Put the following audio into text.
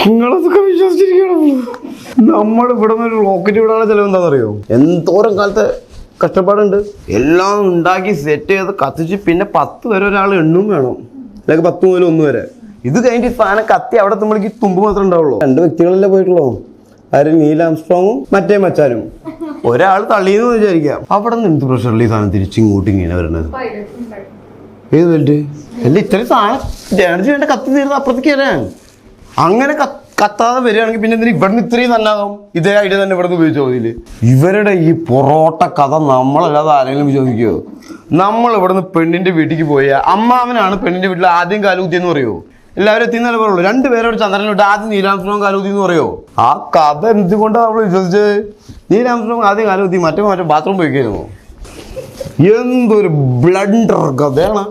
നിങ്ങളതൊക്കെ വിശ്വസിച്ചിരിക്കണം. നമ്മൾ ഇവിടെ നിന്ന് ഒരു റോക്കറ്റ് വിടാനുള്ള ചിലവ് എന്താണെന്നറിയോ? എന്തോരം കാലത്തെ കഷ്ടപ്പാടുണ്ട്. എല്ലാം ഉണ്ടാക്കി സെറ്റ് ചെയ്ത് കത്തിച്ച് പിന്നെ 10 വരെ ഒരാൾ എണ്ണും വേണം, അല്ലെങ്കിൽ 10 മുതൽ 1 വരെ. ഇത് കഴിഞ്ഞിട്ട് സാധനം കത്തി അവിടെ നമ്മൾക്ക് തുമ്പ് മാത്രമേ ഉണ്ടാവുള്ളൂ. 2 വ്യക്തികളല്ലേ പോയിട്ടുള്ളൂ. ആര്? നീൽ ആംസ്ട്രോങ്ങും മറ്റേ മച്ചാനും. ഒരാൾ തള്ളിയെന്ന് വിചാരിക്കാം. അവിടെ നിന്ന് എന്ത് പ്രഷറിൽ ഈ സാധനം തിരിച്ചിങ്ങോട്ട് ഇങ്ങനെ വരണത്? ഏത് ബെൽറ്റ് അല്ല? ഇത്രയും സാധനം ജനറേറ്റ് വേണ്ട കത്തി തീർന്ന് അപ്പുറത്തേക്ക് വരാൻ. അങ്ങനെ കത്താതെ വരികയാണെങ്കിൽ പിന്നെ എന്തിനാ ഇവിടുന്ന് ഇത്രയും നല്ലതാവും? ഇതേ ഐഡിയ തന്നെ ഇവിടുന്ന് ഉപയോഗിച്ചോ? ഇതില് ഇവരുടെ ഈ പൊറോട്ട കഥ നമ്മളല്ലാതെ ആരെങ്കിലും വിശ്വസിക്കുമോ? നമ്മൾ ഇവിടുന്ന് പെണ്ണിന്റെ വീട്ടിലേക്ക് പോയ അമ്മാവനാണ് പെണ്ണിന്റെ വീട്ടിൽ ആദ്യം കാലുകുത്തിയെന്ന് പറയുമോ? എല്ലാവരും എത്തിയെന്നല്ലേ പറയുള്ളൂ. 2 പേരോട് ചന്ദ്രനോട്ട് ആദ്യം നീലാംസ്ട്രോങ് കാലുകുത്തി എന്ന് പറയോ? ആ കഥ എന്തുകൊണ്ടാണ് നമ്മൾ വിശ്വസിച്ചത്? നീലാംസ്ട്രോങ് ആദ്യം കാലുകുത്തി, മറ്റേ ബാത്റൂം പോയിക്കായിരുന്നു. എന്തൊരു ബ്ലണ്ടർ കഥയാണ്.